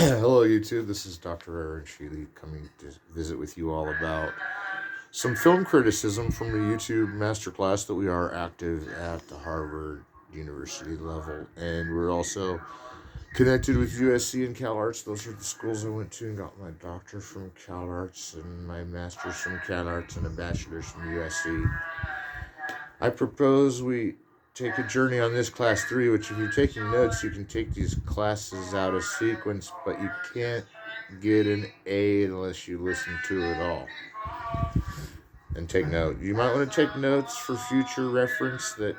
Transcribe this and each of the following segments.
Hello, YouTube. This is Dr. Aaron Sheley coming to visit with you all about some film criticism from the YouTube Masterclass that we are active at the Harvard University level. And we're also connected with USC and Calarts. Those are the schools I went to and got my doctor from Calarts and my master's from Calarts and a bachelor's from USC. I propose we take a journey on this class 3, which if you're taking notes, you can take these classes out of sequence, but you can't get an A unless you listen to it all and take note. You might want to take notes for future reference that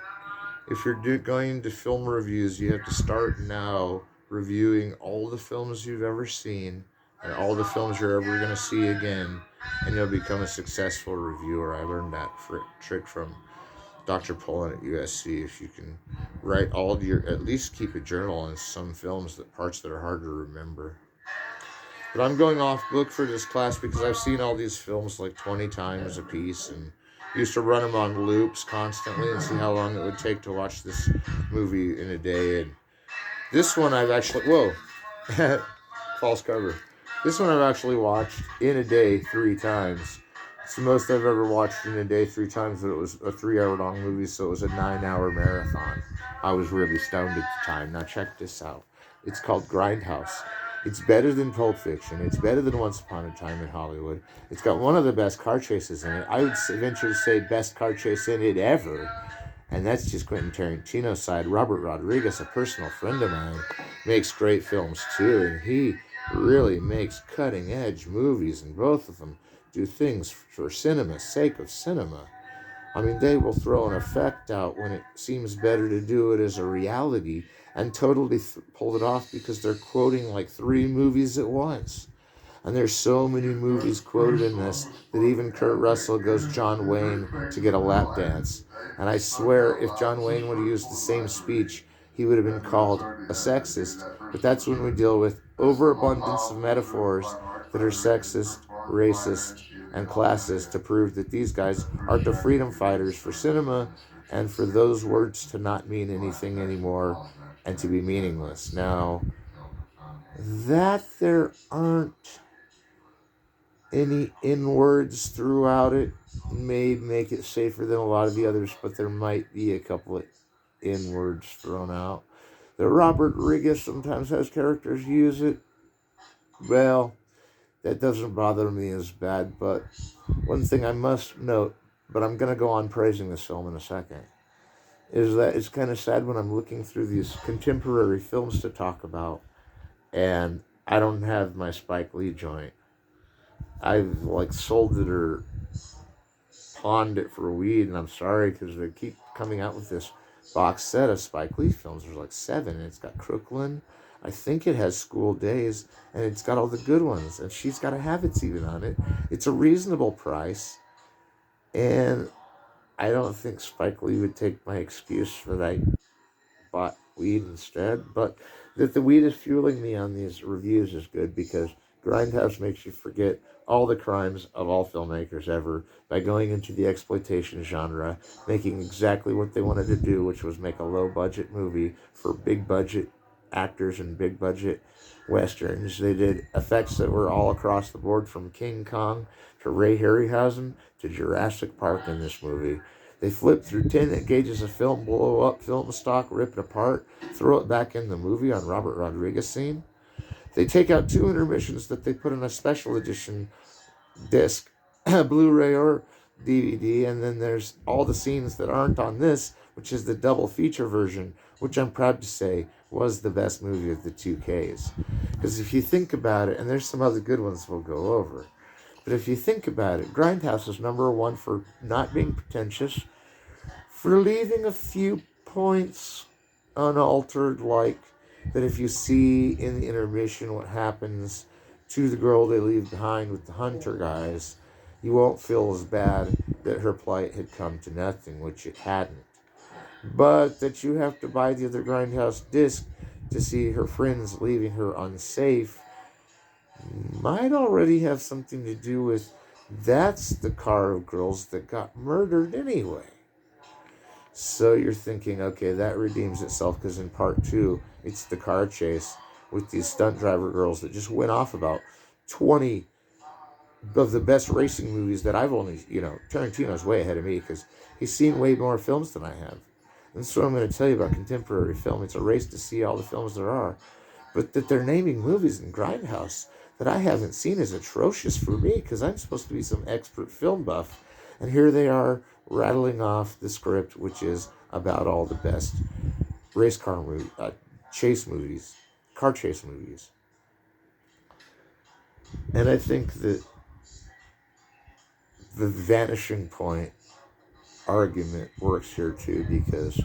if you're going to film reviews, you have to start now reviewing all the films you've ever seen and all the films you're ever going to see again, and you'll become a successful reviewer. I learned that trick from Dr. Pullen at USC. If you can write at least keep a journal on some films, parts that are hard to remember. But I'm going off book for this class because I've seen all these films like 20 times a piece and used to run them on loops constantly and see how long it would take to watch this movie in a day. And this one I've actually, false cover. This one I've actually watched in a day 3 times. It's the most I've ever watched in a day 3 times, but it was a 3-hour long movie, so it was a 9-hour marathon. I was really stoned at the time. Now check this out. It's called Grindhouse. It's better than Pulp Fiction. It's better than Once Upon a Time in Hollywood. It's got one of the best car chases in it. I would venture to say best car chase in it ever. And that's just Quentin Tarantino's side. Robert Rodriguez, a personal friend of mine, makes great films too. And he really makes cutting edge movies, and both of them do things for cinema's sake of cinema. I mean, they will throw an effect out when it seems better to do it as a reality and totally pull it off because they're quoting like 3 movies at once. And there's so many movies quoted in this that even Kurt Russell goes John Wayne to get a lap dance. And I swear if John Wayne would have used the same speech, he would have been called a sexist. But that's when we deal with overabundance of metaphors that are sexist, racist, and classist to prove that these guys are the freedom fighters for cinema and for those words to not mean anything anymore and to be meaningless. Now, that there aren't any N-words throughout it may make it safer than a lot of the others, but there might be a couple of N-words thrown out. The Robert Rodriguez sometimes has characters use it. Well, that doesn't bother me as bad, but one thing I must note, but I'm going to go on praising this film in a second, is that it's kind of sad when I'm looking through these contemporary films to talk about, and I don't have my Spike Lee joint. I've sold it or pawned it for weed, and I'm sorry because they keep coming out with this box set of Spike Lee films. There's 7, and it's got Crooklyn. I think it has School Days, and it's got all the good ones, and She's Gotta Have It's even on it. It's a reasonable price, and I don't think Spike Lee would take my excuse that I bought weed instead, but that the weed is fueling me on these reviews is good because Grindhouse makes you forget all the crimes of all filmmakers ever by going into the exploitation genre, making exactly what they wanted to do, which was make a low-budget movie for big-budget actors and big-budget westerns. They did effects that were all across the board, from King Kong to Ray Harryhausen to Jurassic Park in this movie. They flip through 10 gauges of film, blow up film stock, rip it apart, throw it back in the movie on Robert Rodriguez scene. They take out 2 intermissions that they put in a special edition disc, Blu-ray or DVD, and then there's all the scenes that aren't on this, which is the double feature version, which I'm proud to say was the best movie of the 2Ks. Because if you think about it, and there's some other good ones we'll go over, but if you think about it, Grindhouse is number 1 for not being pretentious, for leaving a few points unaltered, like that if you see in the intermission what happens to the girl they leave behind with the hunter guys, you won't feel as bad that her plight had come to nothing, which it hadn't. But that you have to buy the other Grindhouse disc to see her friends leaving her unsafe might already have something to do with that's the car of girls that got murdered anyway. So you're thinking, okay, that redeems itself because in part 2, it's the car chase with these stunt driver girls that just went off about 20 of the best racing movies that I've only, Tarantino's way ahead of me because he's seen way more films than I have. And that's what I'm going to tell you about contemporary film. It's a race to see all the films there are. But that they're naming movies in Grindhouse that I haven't seen is atrocious for me because I'm supposed to be some expert film buff. And here they are rattling off the script, which is about all the best race car movie, chase movies, car chase movies. And I think that the vanishing point argument works here too, because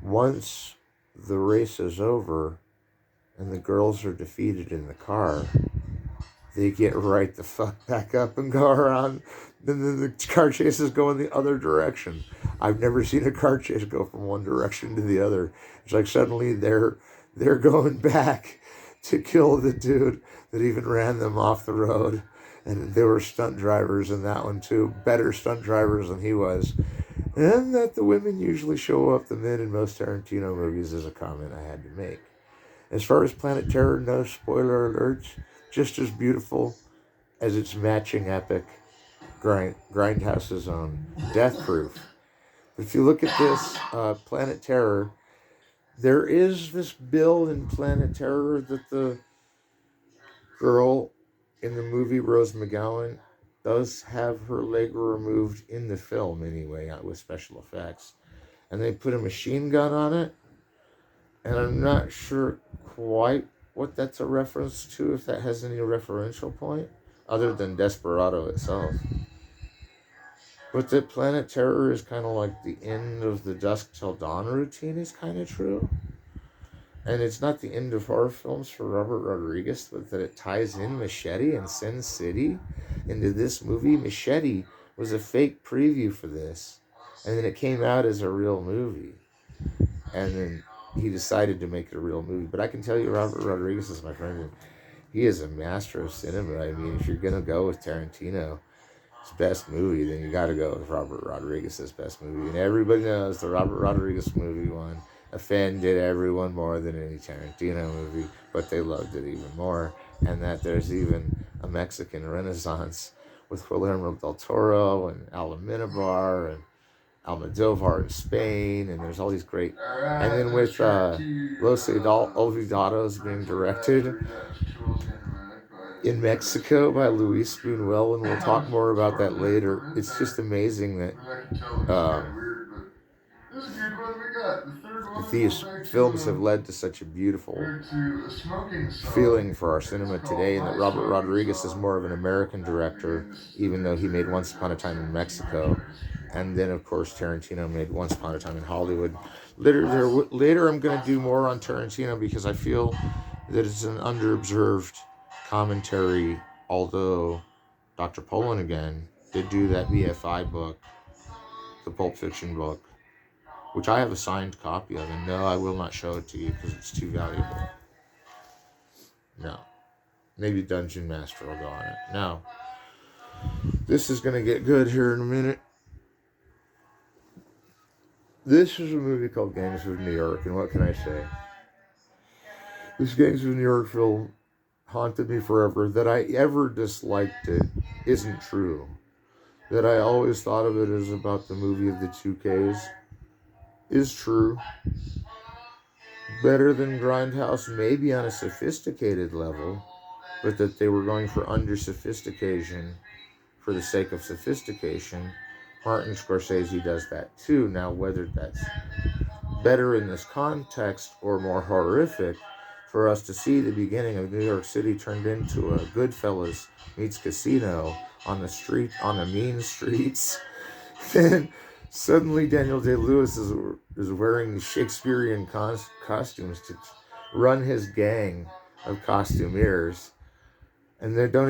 once the race is over and the girls are defeated in the car, they get right the fuck back up and go around. Then the car chases go in the other direction. I've never seen a car chase go from one direction to the other. It's like suddenly they're going back to kill the dude that even ran them off the road. And there were stunt drivers in that one too, better stunt drivers than he was. And that the women usually show up the men in most Tarantino movies is a comment I had to make. As far as Planet Terror, no spoiler alerts, just as beautiful as its matching epic, Grindhouse's own Death Proof. If you look at this Planet Terror, there is this bill in Planet Terror that the girl in the movie, Rose McGowan, does have her leg removed in the film anyway, with special effects. And they put a machine gun on it. And I'm not sure quite what that's a reference to, if that has any referential point, other than Desperado itself. But that Planet Terror is kind of like the end of the Dusk Till Dawn routine is kind of true. And it's not the end of horror films for Robert Rodriguez, but that it ties in Machete and Sin City into this movie. Machete was a fake preview for this, and then it came out as a real movie. And then he decided to make it a real movie. But I can tell you, Robert Rodriguez is my friend, and he is a master of cinema. I mean, if you're going to go with Tarantino's best movie, then you got to go with Robert Rodriguez's best movie. And everybody knows the Robert Rodriguez movie one offended everyone more than any Tarantino movie, but they loved it even more. And that there's even a Mexican Renaissance with Guillermo del Toro and Almodovar and Almodovar in Spain, and there's all these great, and then with Los Olvidados being directed in Mexico by Luis Buñuel, and we'll talk more about that later. It's just amazing that these films have led to such a beautiful feeling for our cinema today, and that Robert Rodriguez is more of an American director, even though he made Once Upon a Time in Mexico. And then, of course, Tarantino made Once Upon a Time in Hollywood. Later I'm going to do more on Tarantino because I feel that it's an underobserved commentary, although Dr. Poland, again, did do that BFI book, the Pulp Fiction book, which I have a signed copy of. And no, I will not show it to you because it's too valuable. No. Maybe Dungeon Master will go on it. Now, this is going to get good here in a minute. This is a movie called Gangs of New York, and what can I say? This Gangs of New York film haunted me forever. That I ever disliked it isn't true. That I always thought of it as about the movie of the 2Ks is true. Better than Grindhouse, maybe on a sophisticated level, but that they were going for under-sophistication for the sake of sophistication. Martin Scorsese does that too. Now, whether that's better in this context or more horrific, for us to see the beginning of New York City turned into a Goodfellas meets Casino on the mean streets, then suddenly Daniel Day-Lewis is wearing these Shakespearean costumes to run his gang of costumiers. And they go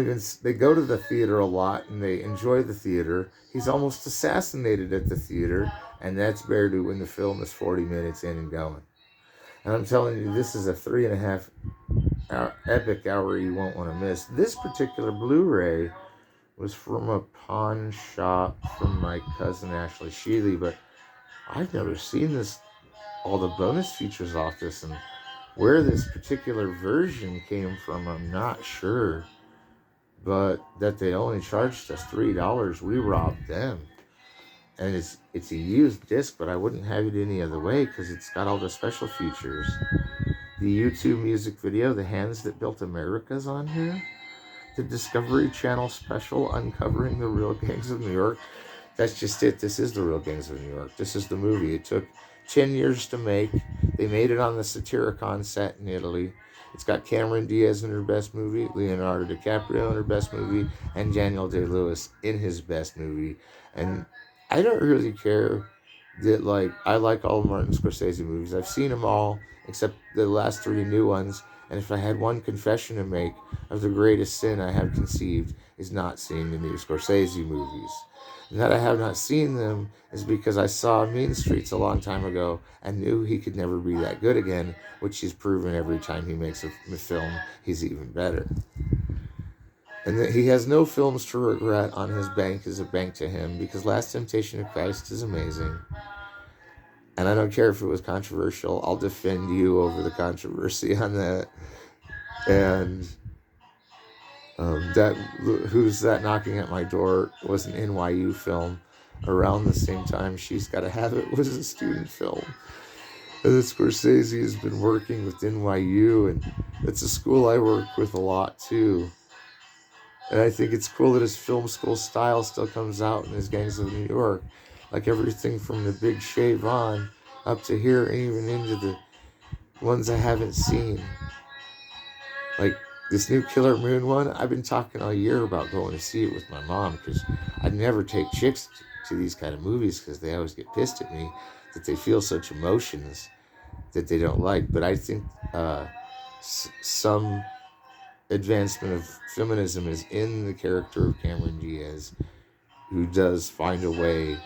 to the theater a lot, and they enjoy the theater. He's almost assassinated at the theater, and that's barely when the film is 40 minutes in and going. And I'm telling you, this is a 3.5 hour epic hour you won't want to miss. This particular Blu-ray was from a pawn shop from my cousin Ashley Sheley, but I've never seen all the bonus features off this, and Where this particular version came from, I'm not sure, but that they only charged us $3, we robbed them. And it's a used disc, but I wouldn't have it any other way because it's got all the special features. The YouTube music video, The Hands That Built America's on here. The Discovery Channel special, Uncovering the Real Gangs of New York. That's just it. This is the Real Gangs of New York. This is the movie. It took 10 years to make. They made it on the Satyricon set in Italy. It's got Cameron Diaz in her best movie, Leonardo DiCaprio in her best movie, and Daniel Day-Lewis in his best movie. And I don't really care that, like, I like all of Martin Scorsese movies. I've seen them all except the last 3 new ones. And if I had one confession to make of the greatest sin I have conceived is not seeing the new Scorsese movies. And that I have not seen them is because I saw Mean Streets a long time ago and knew he could never be that good again, which he's proven every time he makes a film, he's even better. And that he has no films to regret on his bank is a bank to him, because Last Temptation of Christ is amazing. And I don't care if it was controversial. I'll defend you over the controversy on that. And that Who's That Knocking at My Door was an NYU film. Around the same time She's Gotta Have It was a student film. And Scorsese has been working with NYU, and it's a school I work with a lot too. And I think it's cool that his film school style still comes out in his Gangs of New York. Like everything from The Big Shave on up to here, and even into the ones I haven't seen. Like this new Killer Moon one, I've been talking all year about going to see it with my mom, because I'd never take chicks to these kind of movies because they always get pissed at me that they feel such emotions that they don't like. But I think some advancement of feminism is in the character of Cameron Diaz, who does find a way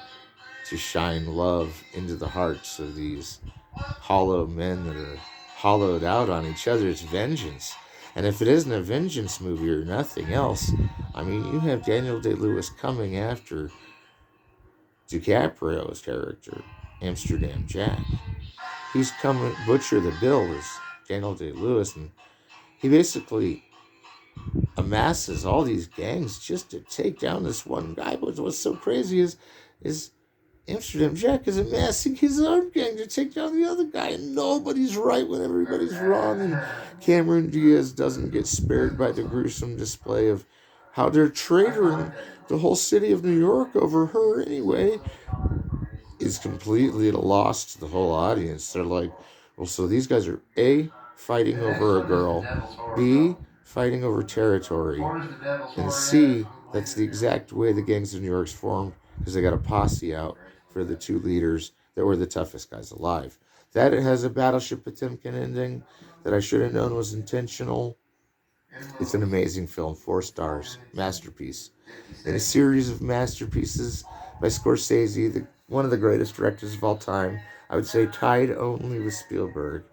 to shine love into the hearts of these hollow men that are hollowed out on each other's vengeance. And if it isn't a vengeance movie or nothing else, I mean, you have Daniel Day-Lewis coming after DiCaprio's character, Amsterdam Jack. He's coming Butcher the Bill as Daniel Day-Lewis, and he basically amasses all these gangs just to take down this one guy. But what's so crazy is Amsterdam Jack is amassing his own gang to take down the other guy, and nobody's right when everybody's wrong. And Cameron Diaz doesn't get spared by the gruesome display of how they're traitoring the whole city of New York over her anyway. Is completely at a loss to the whole audience. They're like, well, so these guys are A, fighting over a girl, B, fighting over territory, and C, that's the exact way the Gangs of New York's formed, because they got a posse out for the 2 leaders that were the toughest guys alive. That it has a Battleship Potemkin ending that I should have known was intentional. It's an amazing film, 4 stars, masterpiece. In a series of masterpieces by Scorsese, one of the greatest directors of all time, I would say tied only with Spielberg.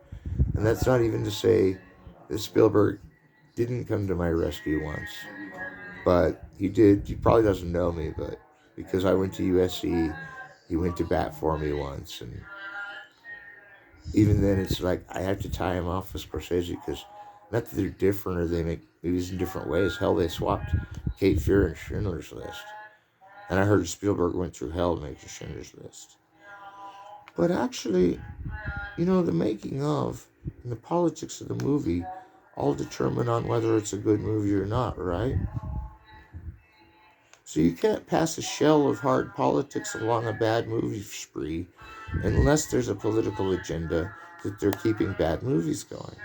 And that's not even to say that Spielberg didn't come to my rescue once. But he did. He probably doesn't know me, but because I went to USC, he went to bat for me once. And even then, it's like I have to tie him off with Scorsese, because not that they're different or they make movies in different ways. Hell, they swapped Cape Fear and Schindler's List. And I heard Spielberg went through hell making Schindler's List. But actually, the making of and the politics of the movie all determine on whether it's a good movie or not, right? So you can't pass a shell of hard politics along a bad movie spree unless there's a political agenda that they're keeping bad movies going.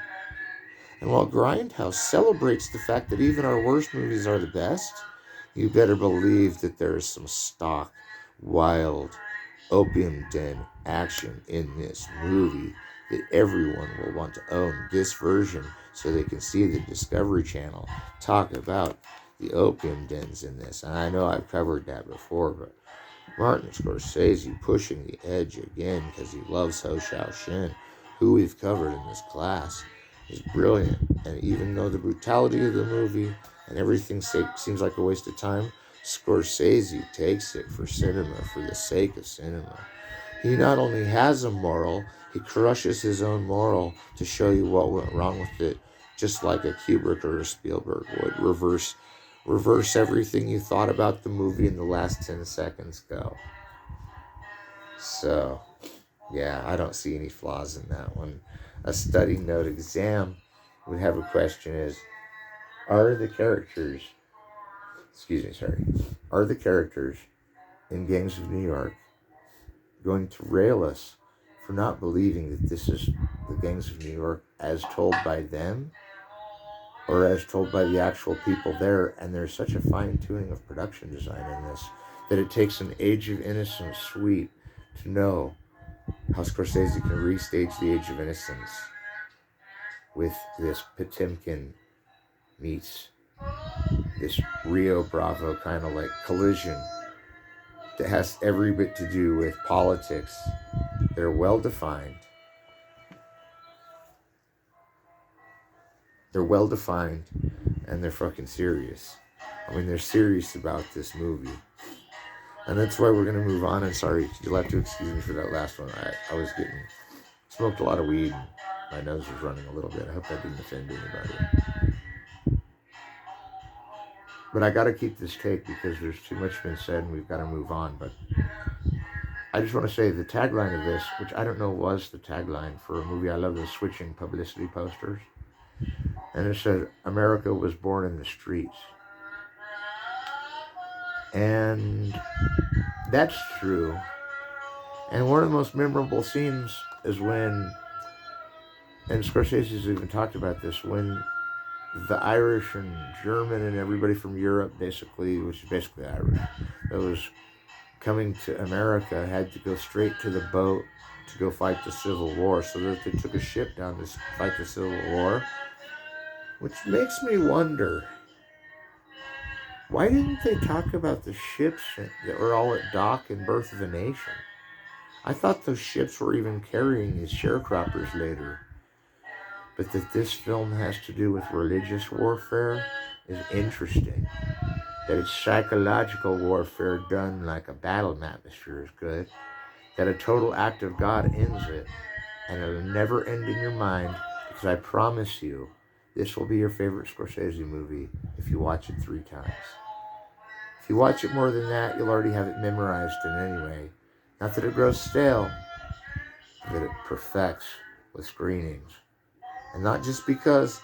And while Grindhouse celebrates the fact that even our worst movies are the best, you better believe that there is some stock, wild, opium den action in this movie that everyone will want to own this version so they can see the Discovery Channel talk about the opium dens in this. And I know I've covered that before, but Martin Scorsese pushing the edge again because he loves Ho Shao Shin, who we've covered in this class, is brilliant. And even though the brutality of the movie and everything seems like a waste of time, Scorsese takes it for cinema, for the sake of cinema. He not only has a moral, he crushes his own moral to show you what went wrong with it, just like a Kubrick or a Spielberg would. Reverse everything you thought about the movie in the last 10 seconds. Go. So, yeah, I don't see any flaws in that one. A study note exam would have a question is, are the characters, are the characters in Gangs of New York going to rail us for not believing that this is the Gangs of New York as told by them or as told by the actual people there? And there's such a fine-tuning of production design in this that it takes an Age of Innocence suite to know how Scorsese can restage the Age of Innocence with this Potemkin meets this Rio Bravo kind of like collision that has every bit to do with politics. They're well defined. And they're fucking serious. I mean, they're serious about this movie. And that's why we're going to move on. And sorry, you'll have to excuse me for that last one. I was smoked a lot of weed. My nose was running a little bit. I hope that didn't offend anybody. But I got to keep this take because there's too much been said and we've got to move on. But I just want to say the tagline of this, which I don't know was the tagline for a movie I love, is switching publicity posters. And it said, America was born in the streets. And that's true. And one of the most memorable scenes is when, and Scorsese's even talked about this, when the Irish and German and everybody from Europe, basically, which is basically Irish, that was coming to America, had to go straight to the boat to go fight the Civil War, so that they took a ship down to fight the Civil War, which makes me wonder, why didn't they talk about the ships that were all at dock in Birth of a Nation? I thought those ships were even carrying these sharecroppers later. But that this film has to do with religious warfare is interesting. That it's psychological warfare done like a battle map is sure is good. That a total act of God ends it. And it'll never end in your mind, because I promise you, this will be your favorite Scorsese movie if you watch it 3 times. If you watch it more than that, you'll already have it memorized in any way. Not that it grows stale, but that it perfects with screenings. And not just because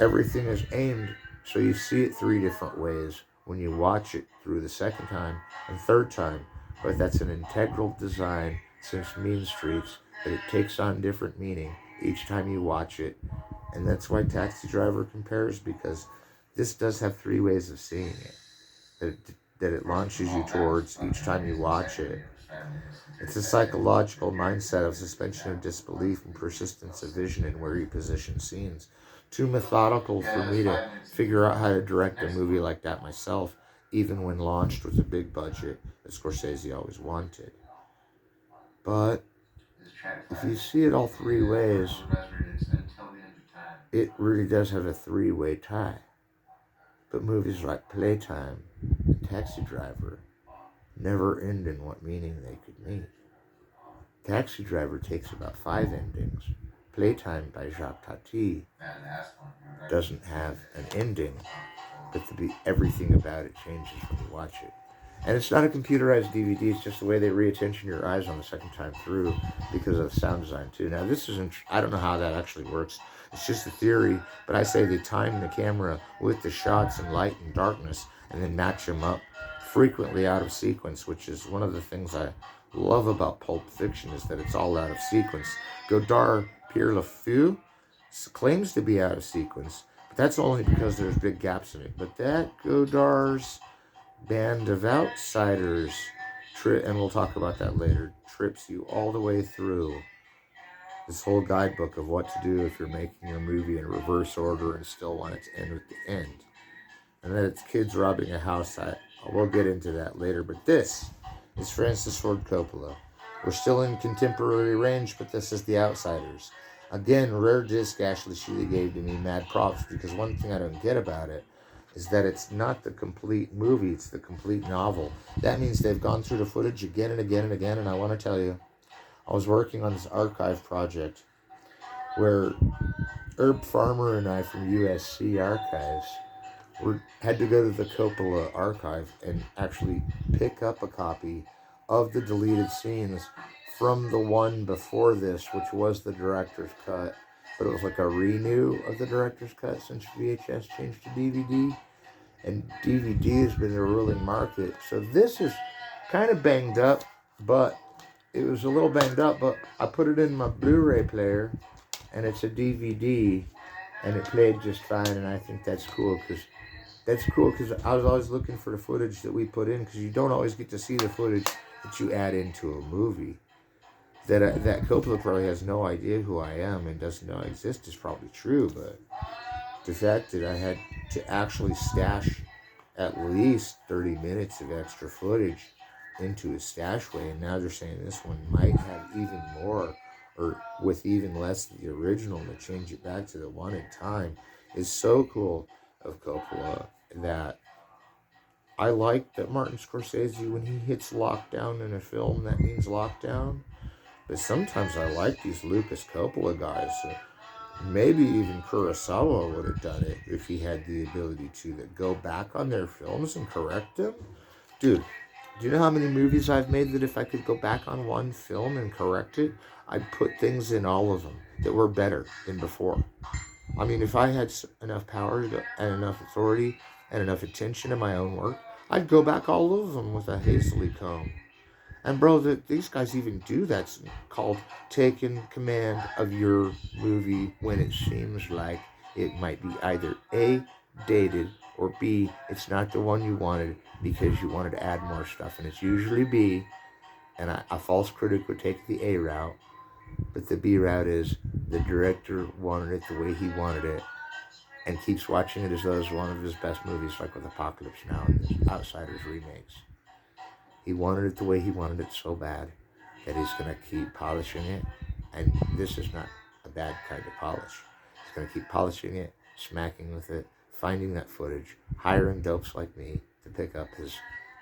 everything is aimed so you see it 3 different ways when you watch it through the second time and third time, but that's an integral design since Mean Streets, that it takes on different meaning each time you watch it. And that's why Taxi Driver compares, because this does have 3 ways of seeing it, that it launches you towards each time you watch it. It's a psychological mindset of suspension of disbelief and persistence of vision in where you position scenes. Too methodical for me to figure out how to direct a movie like that myself, even when launched with a big budget that Scorsese always wanted. But if you see it all 3 ways, it really does have a 3-way tie. But movies like Playtime and Taxi Driver never end in what meaning they could mean. Taxi Driver takes about 5 endings. Playtime by Jacques Tati doesn't have an ending, but everything about it changes when you watch it. And it's not a computerized DVD, it's just the way they reattention your eyes on the second time through because of the sound design too. Now this isn't, I don't know how that actually works. It's just a theory, but I say they time the camera with the shots in light and darkness and then match them up frequently out of sequence, which is one of the things I love about Pulp Fiction, is that it's all out of sequence. Godard Pierre Le Fou claims to be out of sequence, but that's only because there's big gaps in it. But that Godard's band of outsiders, and we'll talk about that later, trips you all the way through this whole guidebook of what to do if you're making your movie in reverse order and still want it to end with the end. And then it's kids robbing a house. We'll get into that later, but this is Francis Ford Coppola. We're still in contemporary range, but this is The Outsiders. Again, rare disc Ashley Sheley gave to me, mad props, because one thing I don't get about it, is that it's not the complete movie, it's the complete novel. That means they've gone through the footage again and again and again, and I want to tell you, I was working on this archive project where Herb Farmer and I from USC Archives had to go to the Coppola archive and actually pick up a copy of the deleted scenes from the one before this, which was the director's cut, but it was like a renew of the director's cut since VHS changed to DVD, and DVD has been the ruling market. So this is kind of banged up, but it was a little banged up, but I put it in my Blu-ray player, and it's a DVD, and it played just fine, and I think that's cool because I was always looking for the footage that we put in, because you don't always get to see the footage that you add into a movie. That Coppola probably has no idea who I am and doesn't know I exist is probably true, but the fact that I had to actually stash at least 30 minutes of extra footage into a stashway, and now they're saying this one might have even more, or with even less than the original, to change it back to the one in time, is so cool of Coppola. That I like that Martin Scorsese, when he hits lockdown in a film, that means lockdown. But sometimes I like these Lucas Coppola guys. Maybe even Kurosawa would have done it if he had the ability to, that go back on their films and correct them. Dude, do you know how many movies I've made that if I could go back on one film and correct it, I'd put things in all of them that were better than before? I mean, if I had enough power and enough authority and enough attention to my own work, I'd go back all of them with a hazily comb. And bro, these guys even do that's called taking command of your movie when it seems like it might be either A, dated, or B, it's not the one you wanted because you wanted to add more stuff. And it's usually B, and a false critic would take the A route, but the B route is the director wanted it the way he wanted it, and keeps watching it as though it's one of his best movies, like with Apocalypse Now and the Outsiders remakes. He wanted it the way he wanted it so bad that he's going to keep polishing it. And this is not a bad kind of polish. He's going to keep polishing it, smacking with it, finding that footage, hiring dopes like me to pick up his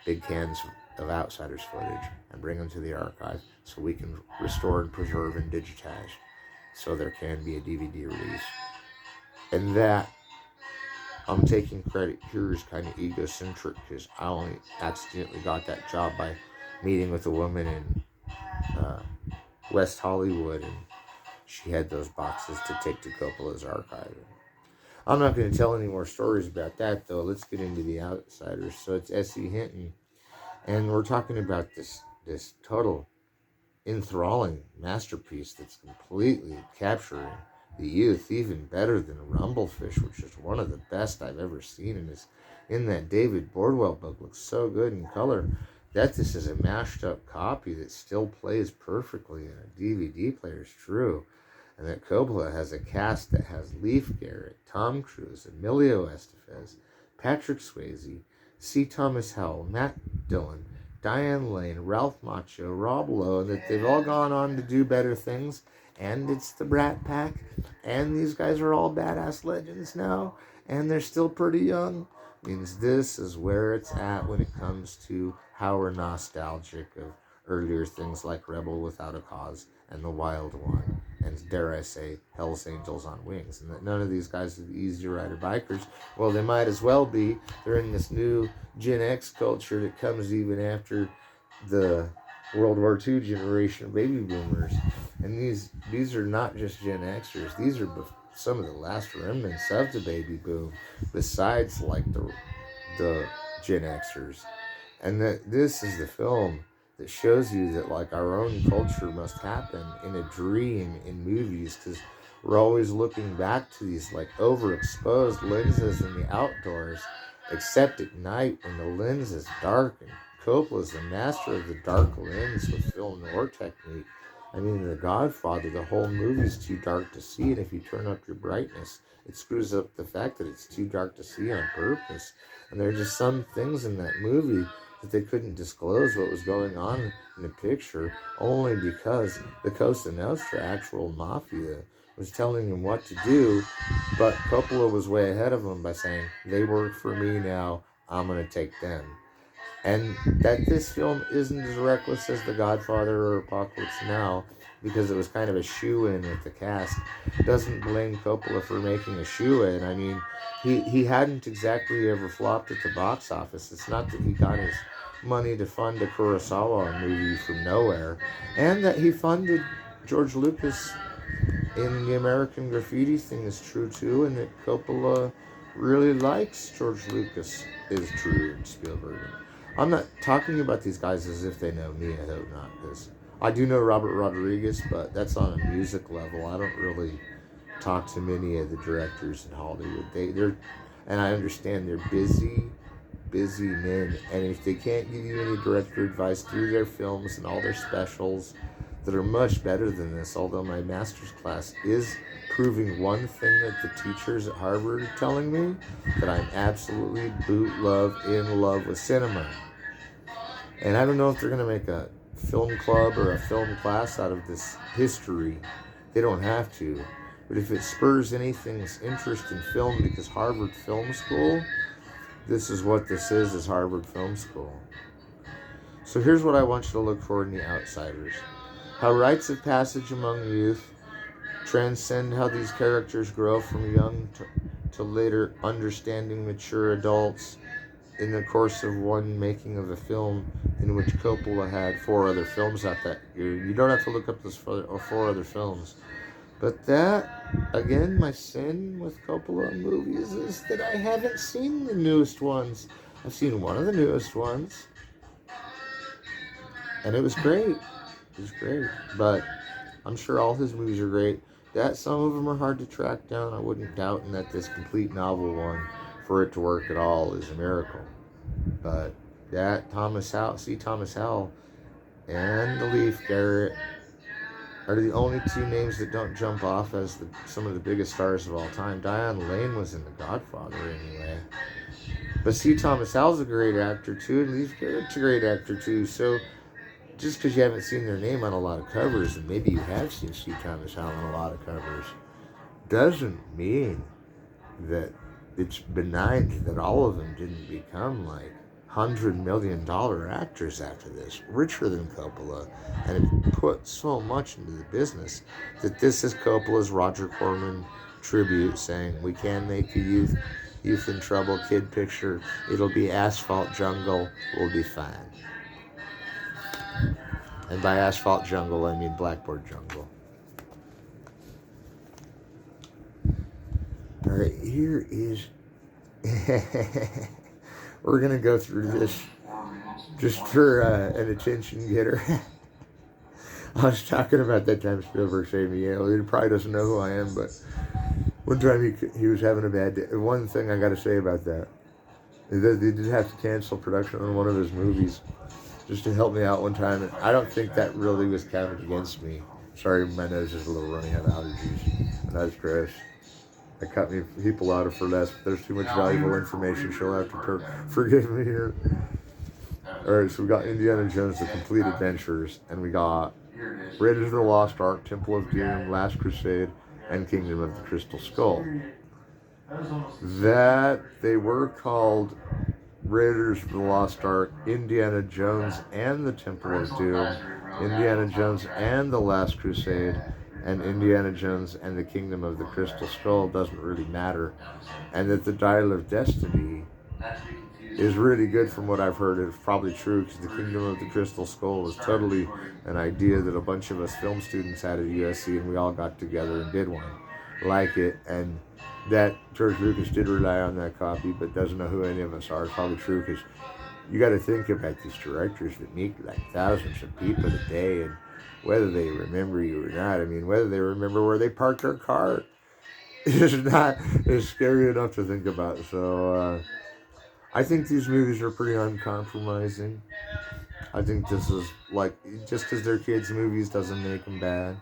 big cans of Outsiders footage and bring them to the archive so we can restore and preserve and digitize so there can be a DVD release. And that, I'm taking credit here, is kind of egocentric because I only accidentally got that job by meeting with a woman in West Hollywood, and she had those boxes to take to Coppola's archive. I'm not going to tell any more stories about that, though. Let's get into the Outsiders. So it's S.E. Hinton, and we're talking about this total enthralling masterpiece that's completely capturing the youth, even better than Rumblefish, which is one of the best I've ever seen, and is in that David Bordwell book. Looks so good in color. That this is a mashed up copy that still plays perfectly in a DVD player is true. And that Coppola has a cast that has Leif Garrett, Tom Cruise, Emilio Estevez, Patrick Swayze, C. Thomas Howell, Matt Dillon, Diane Lane, Ralph Macchio, Rob Lowe, and that they've all gone on to do better things. And it's the Brat Pack, and these guys are all badass legends now, and they're still pretty young. Means this is where it's at when it comes to how we're nostalgic of earlier things like Rebel Without a Cause and The Wild One, and dare I say, Hell's Angels on Wings. And that none of these guys are the Easy Rider bikers. Well, they might as well be. They're in this new Gen X culture that comes even after the World War II generation of baby boomers. And these are not just Gen Xers. These are some of the last remnants of the baby boom, besides like the Gen Xers. And that this is the film that shows you that like our own culture must happen in a dream in movies, because we're always looking back to these like overexposed lenses in the outdoors, except at night when the lens is dark. And Coppola's the master of the dark lens with film noir technique. I mean, The Godfather, the whole movie's too dark to see, and if you turn up your brightness, it screws up the fact that it's too dark to see on purpose. And there are just some things in that movie that they couldn't disclose what was going on in the picture, only because the Cosa Nostra actual mafia was telling him what to do, but Coppola was way ahead of him by saying, they work for me now, I'm going to take them. And that this film isn't as reckless as The Godfather or Apocalypse Now, because it was kind of a shoe-in with the cast, doesn't blame Coppola for making a shoe-in. I mean, he hadn't exactly ever flopped at the box office. It's not that he got his money to fund a Kurosawa movie from nowhere, and that he funded George Lucas in the American Graffiti thing is true too, and that Coppola really likes George Lucas is true, and Spielberg. I'm not talking about these guys as if they know me. I hope not, because I do know Robert Rodriguez, but that's on a music level. I don't really talk to many of the directors in Hollywood. They're, and I understand they're busy men, and if they can't give you any director advice through their films and all their specials that are much better than this, although my master's class is proving one thing that the teachers at Harvard are telling me, that I'm absolutely in love with cinema. And I don't know if they're going to make a film club or a film class out of this history. They don't have to. But if it spurs anything's interest in film, because Harvard Film School, this is what this is Harvard Film School. So here's what I want you to look for in The Outsiders. How rites of passage among youth transcend how these characters grow from young to later understanding mature adults in the course of one making of a film in which Coppola had 4 other films out that year. You don't have to look up those 4 other films. But that, again, my sin with Coppola movies is that I haven't seen the newest ones. I've seen one of the newest ones, and it was great. It was great. But I'm sure all his movies are great. That some of them are hard to track down. I wouldn't doubt in that this complete novel one, for it to work at all, is a miracle. But that Thomas Howell and the Leaf Garrett are the only 2 names that don't jump off as some of the biggest stars of all time. Diane Lane was in The Godfather anyway. But C. Thomas Howell's a great actor too, and Leif Garrett's a great actor too. So just because you haven't seen their name on a lot of covers, and maybe you have seen C. Thomas Howell on a lot of covers, doesn't mean that it's benign that all of them didn't become like $100 million actors after this, richer than Coppola, and have put so much into the business that this is Coppola's Roger Corman tribute, saying we can make a youth in trouble kid picture. It'll be Asphalt Jungle. We'll be fine. And by Asphalt Jungle, I mean Blackboard Jungle. All right, here is. We're going to go through this just for an attention getter. I was talking about that time Spielberg saved me. He probably doesn't know who I am, but one time he was having a bad day. One thing I got to say about that is that they did have to cancel production on one of his movies just to help me out one time. And I don't think that really was counted against me. Sorry, my nose is a little runny. I have allergies. My nose gross. I cut people out for less. There's too much valuable information. She'll have to forgive me here. All right, so we got Indiana Jones: The Complete Adventures, and we got Raiders of the Lost Ark, Temple of Doom, Last Crusade, and Kingdom of the Crystal Skull. That they were called Raiders of the Lost Ark, Indiana Jones and the Temple of Doom, Indiana Jones and the Last Crusade, and Indiana Jones and the Kingdom of the Crystal Skull doesn't really matter. And that the Dial of Destiny is really good from what I've heard. It's probably true, because the Kingdom of the Crystal Skull was totally an idea that a bunch of us film students had at USC, and we all got together and did one like it. And that George Lucas did rely on that copy, but doesn't know who any of us are. It's probably true, because you got to think about these directors that meet like thousands of people a day, and whether they remember you or not. I mean, whether they remember where they parked their car is not is scary enough to think about. So I think these movies are pretty uncompromising. I think this is like, just because they're kids' movies doesn't make them bad.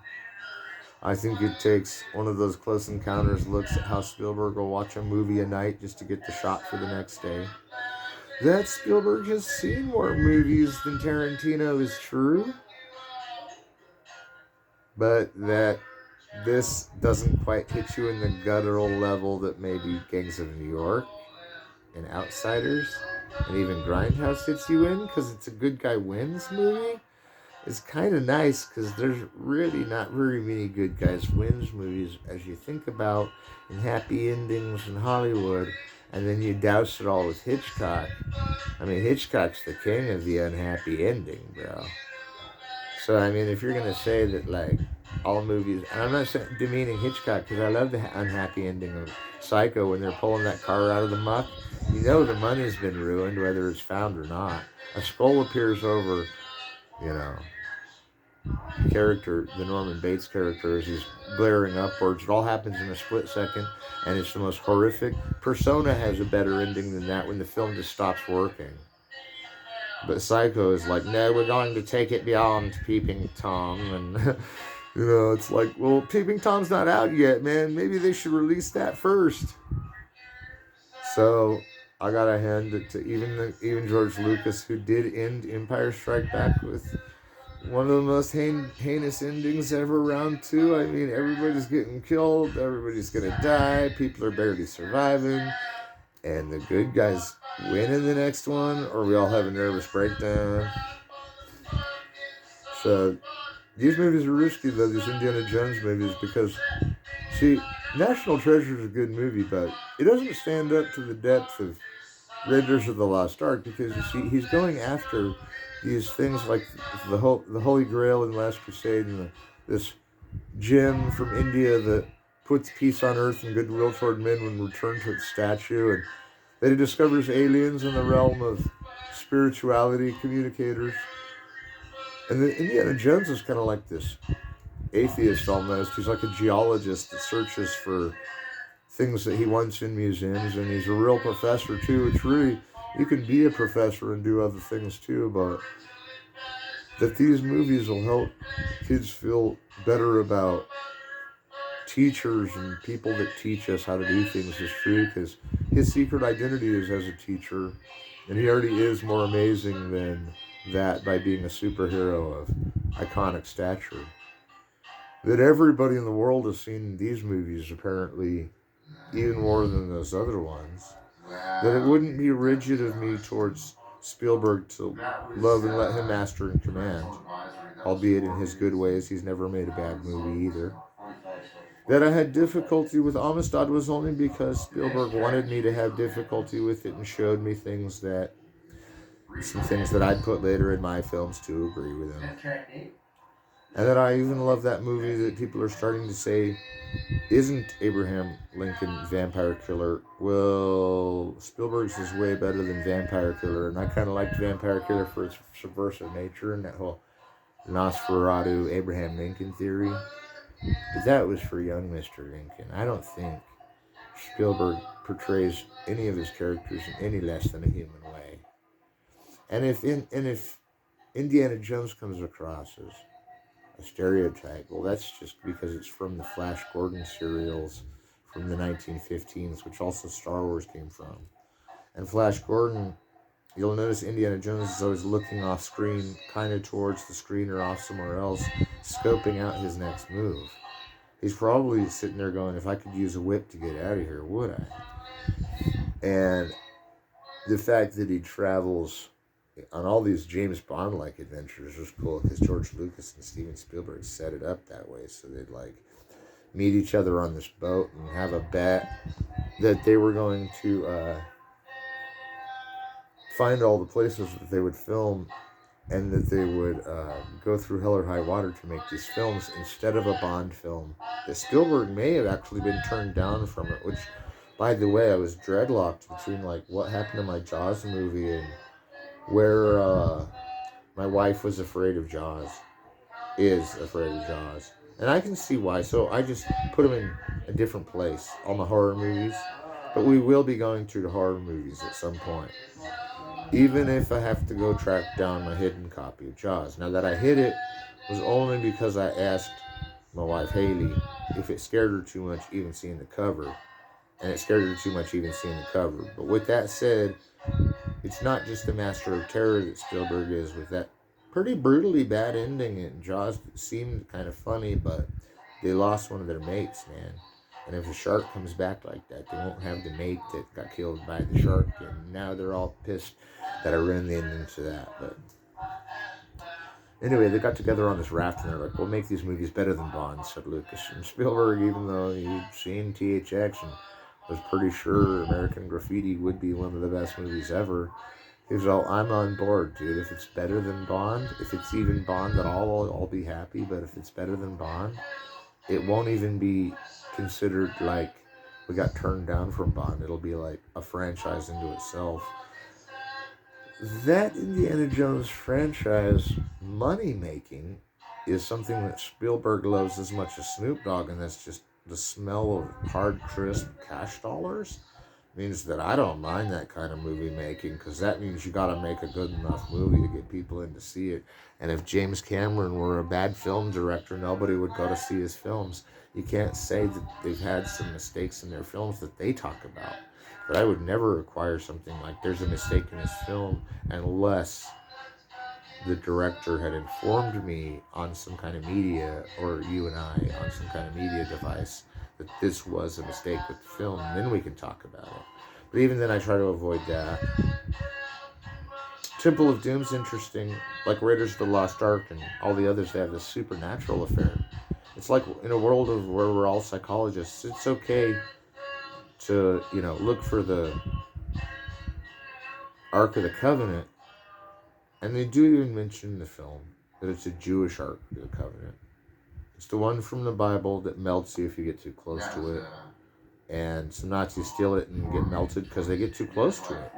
I think it takes one of those Close Encounters looks at how Spielberg will watch a movie a night just to get the shot for the next day. That Spielberg has seen more movies than Tarantino is true, but that this doesn't quite hit you in the guttural level that maybe Gangs of New York and Outsiders and even Grindhouse hits you in, because it's a good guy wins movie. It's kind of nice because there's really not very many good guys wins movies as you think about in happy endings in Hollywood, and then you douse it all with Hitchcock. I mean, Hitchcock's the king of the unhappy ending, bro. So I mean, if you're gonna say that like all movies, and I'm not saying, demeaning Hitchcock, because I love the unhappy ending of Psycho when they're pulling that car out of the muck. You know the money's been ruined, whether it's found or not. A skull appears over, you know, character, the Norman Bates character, as he's glaring upwards. It all happens in a split second, and it's the most horrific. Persona has a better ending than that when the film just stops working. But Psycho is like, no, we're going to take it beyond Peeping Tom. And, it's like, well, Peeping Tom's not out yet, man. Maybe they should release that first. So I got to hand it to even George Lucas, who did end Empire Strike Back with one of the most heinous endings ever, round two. I mean, everybody's getting killed, everybody's gonna die, people are barely surviving, and the good guys win in the next one, or we all have a nervous breakdown. So these movies are risky, though, these Indiana Jones movies, because, see, National Treasure is a good movie, but it doesn't stand up to the depth of Raiders of the Lost Ark, because you see, he's going after these things like the Holy Grail in Last Crusade, and this gem from India that puts peace on earth and goodwill toward men when returned to its statue, and that he discovers aliens in the realm of spirituality communicators. And the Indiana Jones is kind of like this atheist almost. He's like a geologist that searches for things that he wants in museums, and he's a real professor too. It's really, you can be a professor and do other things too, but that these movies will help kids feel better about teachers and people that teach us how to do things is true, because his secret identity is as a teacher, and he already is more amazing than that by being a superhero of iconic stature. That everybody in the world has seen these movies, apparently, even more than those other ones. That it wouldn't be rigid of me towards Spielberg to love and let him master and command, albeit in his good ways. He's never made a bad movie either. That I had difficulty with Amistad was only because Spielberg wanted me to have difficulty with it and showed me some things that I'd put later in my films to agree with him. And that I even love that movie that people are starting to say isn't Abraham Lincoln Vampire Killer. Well, Spielberg's is way better than Vampire Killer, and I kind of liked Vampire Killer for its subversive nature and that whole Nosferatu Abraham Lincoln theory. But that was for young Mr. Lincoln. I don't think Spielberg portrays any of his characters in any less than a human way. And if Indiana Jones comes across as a stereotype, well, that's just because it's from the Flash Gordon serials from the 1915s, which also Star Wars came from. And Flash Gordon, you'll notice Indiana Jones is always looking off screen, kind of towards the screen or off somewhere else, scoping out his next move. He's probably sitting there going, if I could use a whip to get out of here, would I? And the fact that he travels on all these James Bond-like adventures was cool, because George Lucas and Steven Spielberg set it up that way, so they'd like meet each other on this boat and have a bet that they were going to find all the places that they would film, and that they would go through hell or high water to make these films instead of a Bond film. That Spielberg may have actually been turned down from it, which, by the way, I was dreadlocked between like what happened to my Jaws movie and where my wife was afraid of Jaws, is afraid of Jaws. And I can see why, so I just put them in a different place, all my horror movies. But we will be going to the horror movies at some point, even if I have to go track down my hidden copy of Jaws. Now, that I hid it was only because I asked my wife Haley if it scared her too much even seeing the cover, and it scared her too much even seeing the cover. But with that said, it's not just the master of terror that Spielberg is, with that pretty brutally bad ending in Jaws that seemed kind of funny, but they lost one of their mates, man. And if a shark comes back like that, they won't have the mate that got killed by the shark. And now they're all pissed that I ran into that. But anyway, they got together on this raft and they're like, we'll make these movies better than Bond, said Lucas. And Spielberg, even though he'd seen THX and was pretty sure American Graffiti would be one of the best movies ever, he was all, I'm on board, dude. If it's better than Bond, if it's even Bond at all, I'll be happy. But if it's better than Bond, it won't even be considered like we got turned down from Bond. It'll be like a franchise into itself. That Indiana Jones franchise money making is something that Spielberg loves as much as Snoop Dogg, and that's just the smell of hard, crisp cash dollars. Means that I don't mind that kind of movie making, because that means you got to make a good enough movie to get people in to see it. And if James Cameron were a bad film director, nobody would go to see his films. You can't say that they've had some mistakes in their films that they talk about. But I would never require something like there's a mistake in this film unless the director had informed me on some kind of media, or you and I on some kind of media device, that this was a mistake with the film, and then we can talk about it. But even then I try to avoid that. Temple of Doom's interesting, like Raiders of the Lost Ark and all the others. They have this supernatural affair. It's like in a world of where we're all psychologists, it's okay to, look for the Ark of the Covenant, and they do even mention in the film that it's a Jewish Ark of the Covenant. It's the one from the Bible that melts you if you get too close to it. And some Nazis steal it and get melted because they get too close to it.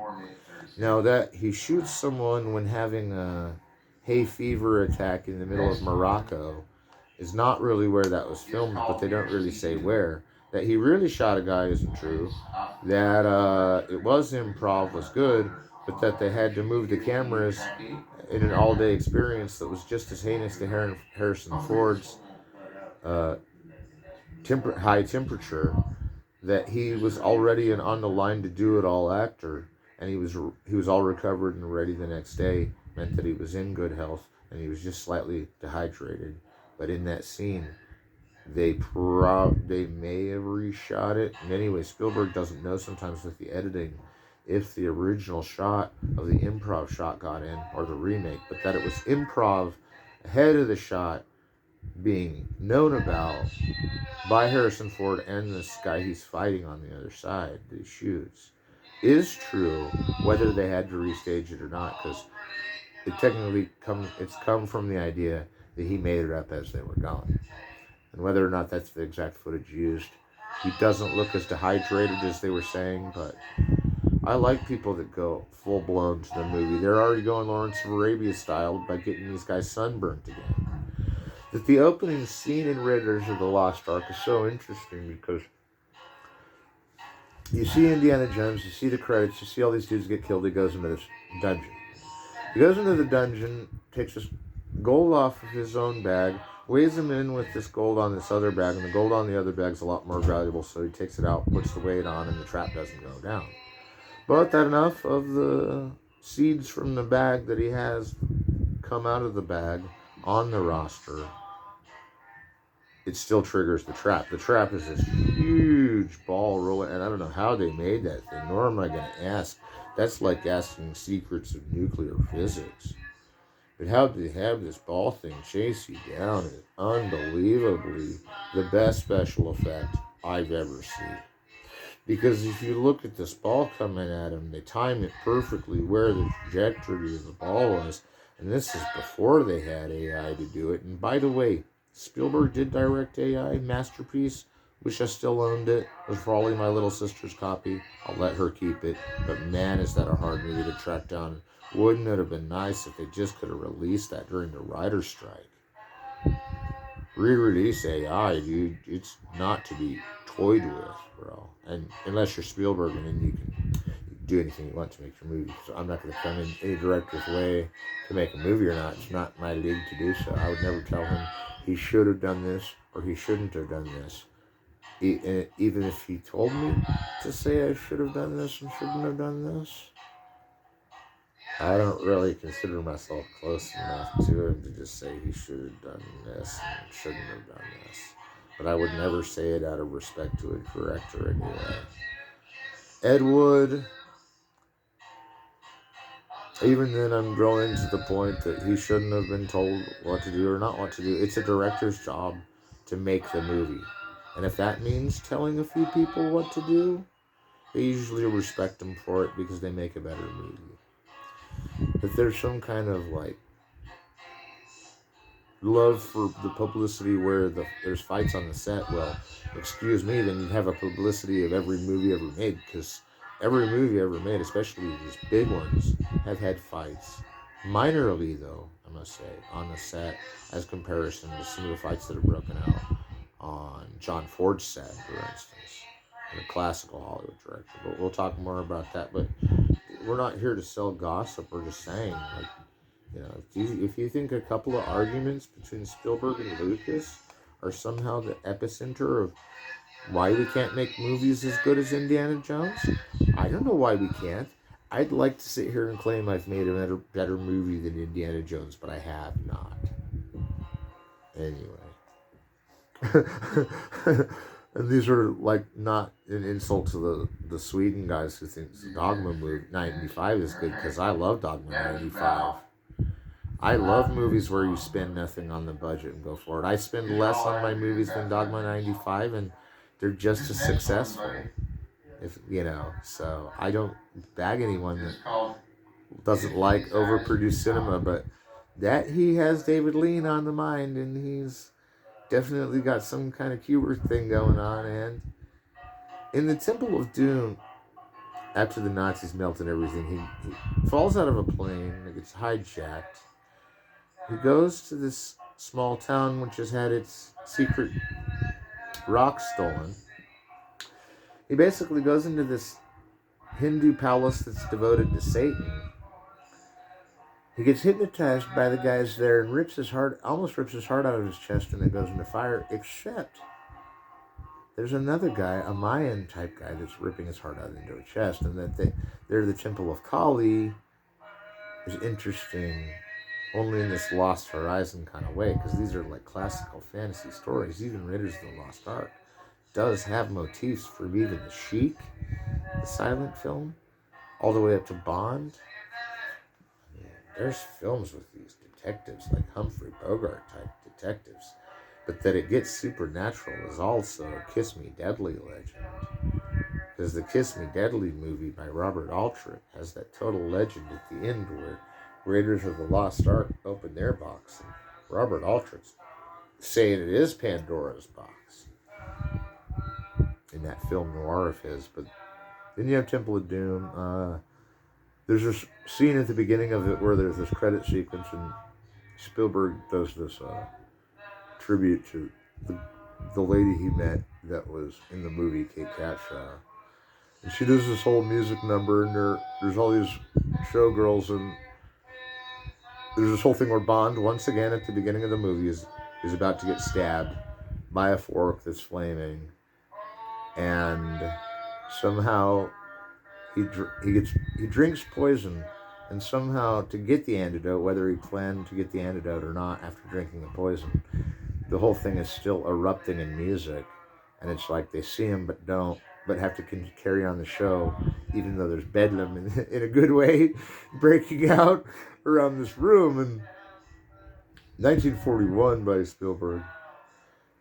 Now that he shoots someone when having a hay fever attack in the middle of Morocco is not really where that was filmed, but they don't really say where. That he really shot a guy isn't true. That it was improv was good, but that they had to move the cameras in an all-day experience that was just as heinous to Harrison Ford's high temperature, that he was already an on the line to do it all actor, and he was all recovered and ready the next day, meant that he was in good health and he was just slightly dehydrated. But in that scene, they may have reshot it. And anyway, Spielberg doesn't know sometimes with the editing if the original shot of the improv shot got in or the remake, but that it was improv ahead of the shot being known about by Harrison Ford and this guy he's fighting on the other side that he shoots is true, whether they had to restage it or not, because it's come from the idea that he made it up as they were going. And whether or not that's the exact footage used, he doesn't look as dehydrated as they were saying, but I like people that go full-blown to the movie. They're already going Lawrence of Arabia style by getting these guys sunburnt again. That the opening scene in Raiders of the Lost Ark is so interesting because you see Indiana Jones, you see the credits, you see all these dudes get killed. He goes into this dungeon. He goes into the dungeon, takes this gold off of his own bag, weighs them in with this gold on this other bag, and the gold on the other bag's a lot more valuable, so he takes it out, puts the weight on, and the trap doesn't go down. But that enough of the seeds from the bag that he has come out of the bag on the roster, it still triggers the trap. The trap is this huge ball rolling, and I don't know how they made that thing, nor am I going to ask. That's like asking secrets of nuclear physics. But how did they have this ball thing chase you down is unbelievably the best special effect I've ever seen. Because if you look at this ball coming at him, they time it perfectly where the trajectory of the ball was. And this is before they had AI to do it. And by the way, Spielberg did direct AI, Masterpiece. Wish I still owned it. It was probably my little sister's copy. I'll let her keep it. But man, is that a hard movie to track down. Wouldn't it have been nice if they just could have released that during the writer's strike? Re-release AI, dude. It's not to be toyed with, bro. And unless you're Spielberg, and then you can do anything you want to make your movie. So I'm not going to come in any director's way to make a movie or not. It's not my league to do so. I would never tell him he should have done this or he shouldn't have done this. Even if he told me to say I should have done this and shouldn't have done this, I don't really consider myself close enough to him to just say he should have done this and shouldn't have done this. but I would never say it out of respect to a director anyway. Ed Wood, even then, I'm growing to the point that he shouldn't have been told what to do or not what to do. It's a director's job to make the movie. And if that means telling a few people what to do, they usually respect them for it because they make a better movie. If there's some kind of like love for the publicity where there's fights on the set, well, excuse me, then you'd have a publicity of every movie ever made, because every movie ever made, especially these big ones, have had fights. Minorly, though, I must say, on the set, as comparison to some of the fights that have broken out on John Ford's set, for instance, in a classical Hollywood director. But we'll talk more about that. But we're not here to sell gossip. We're just saying, like, you know, if you think a couple of arguments between Spielberg and Lucas are somehow the epicenter of why we can't make movies as good as Indiana Jones, I don't know why we can't. I'd like to sit here and claim I've made a better movie than Indiana Jones, but I have not. Anyway. And these are like not an insult to the Sweden guys who think the Dogma movie 95 is good, because I love Dogma 95. I love movies where you spend nothing on the budget and go for it. I spend less on my movies than Dogma 95, and they're just as successful. If you know, so I don't bag anyone that doesn't like overproduced cinema, but that he has David Lean on the mind, and he's definitely got some kind of Kubrick thing going on. And in the Temple of Doom, after the Nazis melt and everything, he falls out of a plane, it gets hijacked. He goes to this small town which has had its secret rock stolen. He basically goes into this Hindu palace that's devoted to Satan. He gets hypnotized by the guys there and almost rips his heart out of his chest, and it goes into fire, except there's another guy, a Mayan type guy, that's ripping his heart out into his chest, and that they're the Temple of Kali is interesting only in this Lost Horizon kind of way, because these are like classical fantasy stories. Even Raiders of the Lost Ark does have motifs from even the Sheik, the silent film, all the way up to Bond. I mean, there's films with these detectives, like Humphrey Bogart type detectives, but that it gets supernatural is also Kiss Me Deadly legend. Because the Kiss Me Deadly movie by Robert Aldrich has that total legend at the end where Raiders of the Lost Ark open their box, and Robert Aldrich's saying it is Pandora's box in that film noir of his. But then you have Temple of Doom. There's this scene at the beginning of it where there's this credit sequence, and Spielberg does this tribute to the lady he met that was in the movie, Kate Capshaw. And she does this whole music number, and there's all these showgirls, and there's this whole thing where Bond, once again at the beginning of the movie, is about to get stabbed by a fork that's flaming, and somehow he drinks poison, and somehow to get the antidote, whether he planned to get the antidote or not after drinking the poison, the whole thing is still erupting in music, and it's like they see him but have to carry on the show, even though there's bedlam in a good way breaking out around this room. And 1941 by Spielberg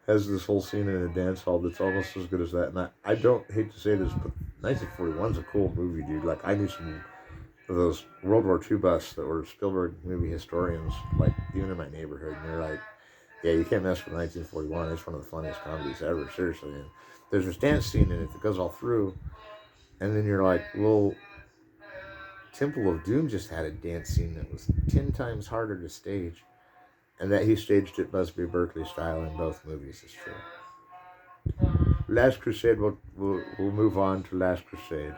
has this whole scene in a dance hall that's almost as good as that. And I don't hate to say this, but 1941's a cool movie, dude. Like, I knew some of those World War II buffs that were Spielberg movie historians, like, even in my neighborhood, and they're like, yeah, you can't mess with 1941. It's one of the funniest comedies ever, seriously. And there's this dance scene in it that goes all through, and then you're like, well, Temple of Doom just had a dance scene that was 10 times harder to stage, and that he staged it Busby Berkeley style in both movies is true. Last Crusade, we'll move on to Last Crusade.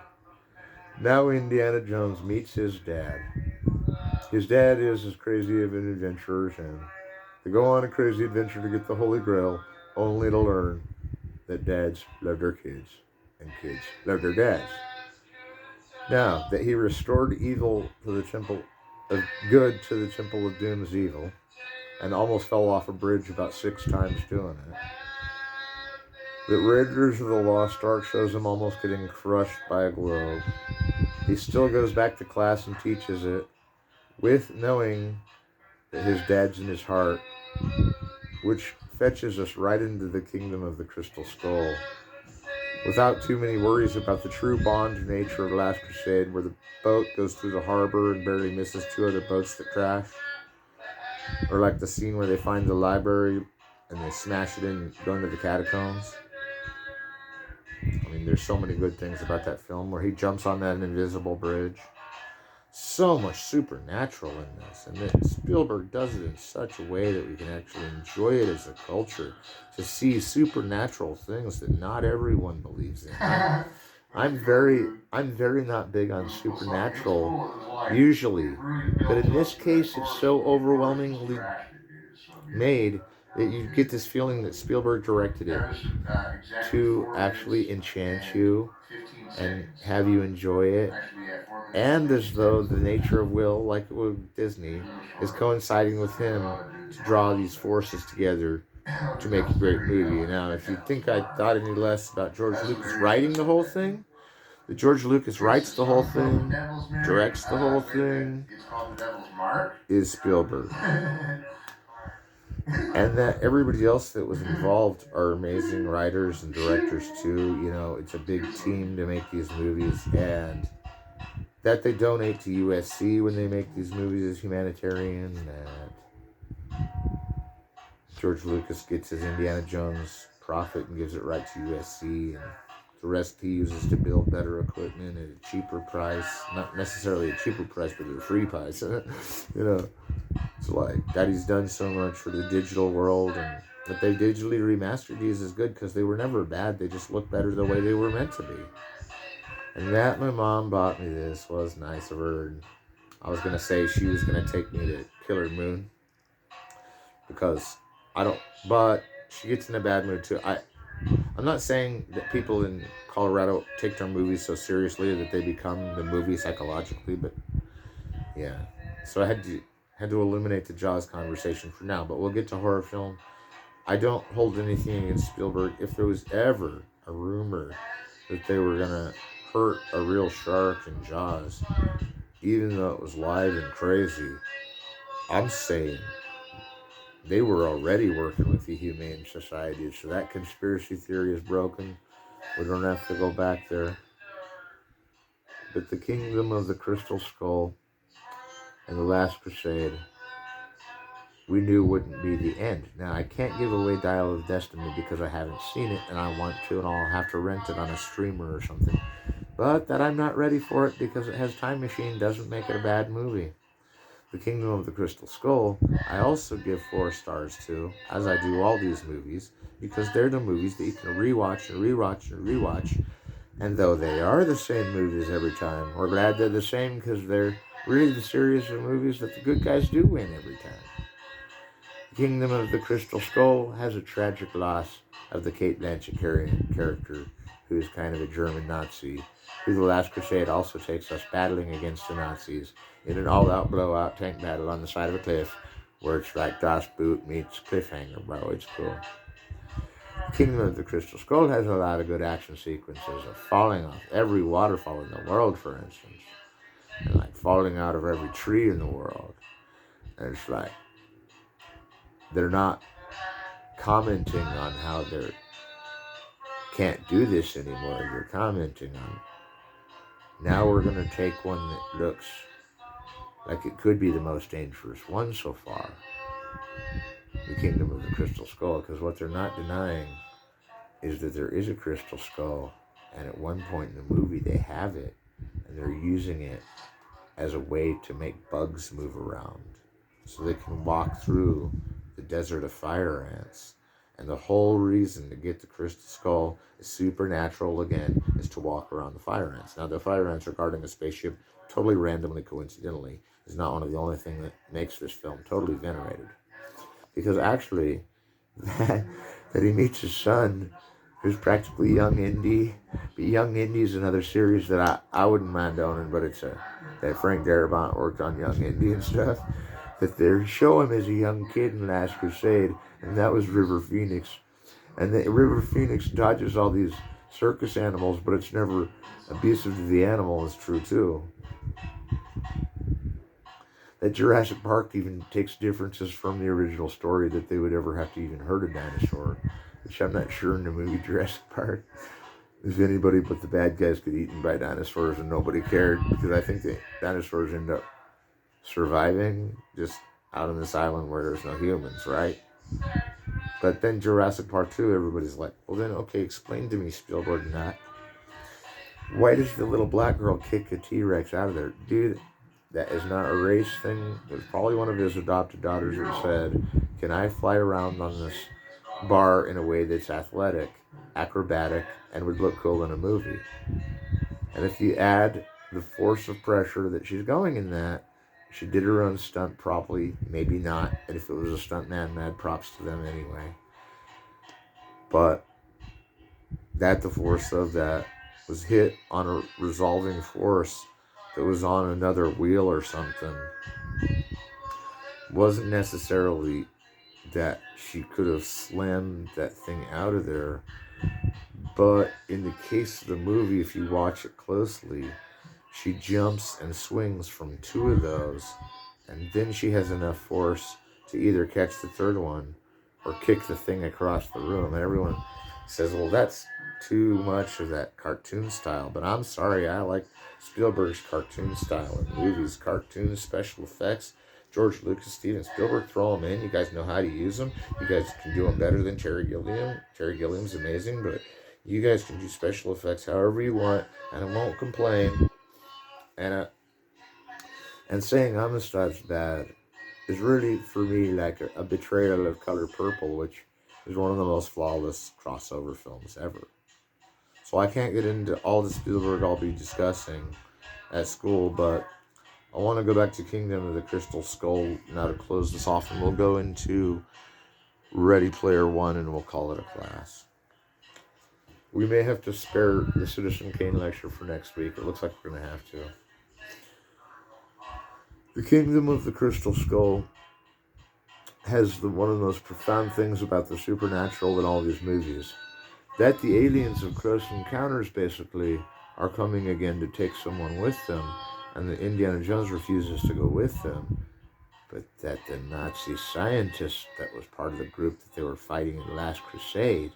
Now Indiana Jones meets his dad. His dad is as crazy of an adventurer as him. They go on a crazy adventure to get the Holy Grail, only to learn that dads love their kids, and kids love their dads. Now, that he restored evil to the Temple of Good to the Temple of Doom's evil, and almost fell off a bridge about 6 times doing it. The Raiders of the Lost Ark shows him almost getting crushed by a globe. He still goes back to class and teaches it, with knowing that his dad's in his heart, which fetches us right into the kingdom of the Crystal Skull. Without too many worries about the true bond nature of Last Crusade, where the boat goes through the harbor and barely misses two other boats that crash. Or like the scene where they find the library and they smash it in and go into the catacombs. I mean, there's so many good things about that film, where he jumps on that invisible bridge. So much supernatural in this, and then Spielberg does it in such a way that we can actually enjoy it as a culture, to see supernatural things that not everyone believes in. I'm very not big on supernatural usually, but in this case it's so overwhelmingly made that you get this feeling that Spielberg directed it to actually enchant you and have you enjoy it, and as though the nature of Will, like with Disney, is coinciding with him to draw these forces together to make a great movie. Now, if you think I thought any less about George Lucas writing the whole thing, that George Lucas writes the whole thing, directs the whole thing, is Spielberg. And that everybody else that was involved are amazing writers and directors too. You know, it's a big team to make these movies, and that they donate to USC when they make these movies is humanitarian. That George Lucas gets his Indiana Jones profit and gives it right to USC, and the rest he uses to build better equipment at a cheaper price. Not necessarily a cheaper price, but at a free price. You know, it's like that he's done so much for the digital world, and that they digitally remastered these is good because they were never bad. They just look better the way they were meant to be. And that my mom bought me this was nice of her. And I was going to say she was going to take me to Killer Moon, because I don't, but she gets in a bad mood too. I'm not saying that people in Colorado take their movies so seriously that they become the movie psychologically, but yeah. So I had to eliminate the Jaws conversation for now, but we'll get to horror film. I don't hold anything against Spielberg. If there was ever a rumor that they were going to hurt a real shark in Jaws, even though it was live and crazy, I'm saying they were already working with the Humane Society, so that conspiracy theory is broken. We don't have to go back there. But the Kingdom of the Crystal Skull and the Last Crusade, we knew wouldn't be the end. Now, I can't give away Dial of Destiny because I haven't seen it, and I want to, and I'll have to rent it on a streamer or something. But that I'm not ready for it because it has Time Machine doesn't make it a bad movie. The Kingdom of the Crystal Skull, I also give 4 stars to, as I do all these movies, because they're the movies that you can rewatch and rewatch and rewatch. And though they are the same movies every time, we're glad they're the same because they're really the series of movies that the good guys do win every time. The Kingdom of the Crystal Skull has a tragic loss of the Kate Blanchett character, who is kind of a German Nazi, who the Last Crusade also takes us battling against the Nazis in an all-out blowout tank battle on the side of a cliff, where it's like Das Boot meets Cliffhanger, bro. It's cool. The Kingdom of the Crystal Skull has a lot of good action sequences of falling off every waterfall in the world, for instance, and like falling out of every tree in the world. And it's like they're not commenting on how they can't do this anymore. They're commenting on, now we're going to take one that looks like it could be the most dangerous one so far, the Kingdom of the Crystal Skull, because what they're not denying is that there is a crystal skull, and at one point in the movie they have it, and they're using it as a way to make bugs move around, so they can walk through the desert of fire ants. And the whole reason to get the crystal skull is supernatural again, is to walk around the fire ants. Now, the fire ants are guarding a spaceship totally randomly, coincidentally, is not one of the only things that makes this film totally venerated. Because actually, that he meets his son, who's practically young Indy. But Young Indy is another series that I wouldn't mind owning, but it's that Frank Darabont worked on Young Indy and stuff. That they show him as a young kid in Last Crusade, and that was River Phoenix. And the River Phoenix dodges all these circus animals, but it's never abusive to the animal is true too. That Jurassic Park even takes differences from the original story that they would ever have to even hurt a dinosaur, which I'm not sure in the movie Jurassic Park if anybody but the bad guys get eaten by dinosaurs and nobody cared, because I think the dinosaurs end up surviving just out on this island where there's no humans, right? But then Jurassic Park 2, everybody's like, well then, okay, explain to me, Spielberg, not. Why does the little black girl kick a T-Rex out of there? Dude, that is not a race thing. It was probably one of his adopted daughters that said, can I fly around on this bar in a way that's athletic, acrobatic, and would look cool in a movie? And if you add the force of pressure that she's going in that, she did her own stunt properly, maybe not. And if it was a stunt man, mad props to them anyway. But that the force of that was hit on a resolving force that was on another wheel or something. Wasn't necessarily that she could have slammed that thing out of there. But in the case of the movie, if you watch it closely, she jumps and swings from two of those, and then she has enough force to either catch the third one or kick the thing across the room. And everyone says, well, that's too much of that cartoon style. But I'm sorry, I like Spielberg's cartoon style in movies, cartoons, special effects. George Lucas, Steven Spielberg, throw them in. You guys know how to use them. You guys can do them better than Terry Gilliam. Terry Gilliam's amazing, but you guys can do special effects however you want, and I won't complain. And saying Amistad's bad is really, for me, like a betrayal of Color Purple, which is one of the most flawless crossover films ever. So I can't get into all the Spielberg I'll be discussing at school, but I want to go back to Kingdom of the Crystal Skull now to close this off, and we'll go into Ready Player One, and we'll call it a class. We may have to spare the Citizen Kane lecture for next week. It looks like we're going to have to. The Kingdom of the Crystal Skull has one of the most profound things about the supernatural in all these movies. That the aliens of Close Encounters basically are coming again to take someone with them, and the Indiana Jones refuses to go with them. But that the Nazi scientist that was part of the group that they were fighting in the Last Crusade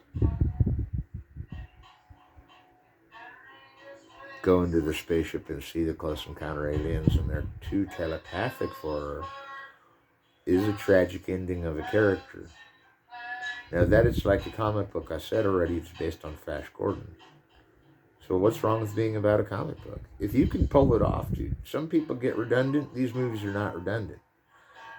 go into the spaceship and see the Close Encounter aliens, and they're too telepathic for her, is a tragic ending of a character. Now that it's like a comic book, I said already, it's based on Flash Gordon. So what's wrong with being about a comic book? If you can pull it off, dude. Some people get redundant. These movies are not redundant.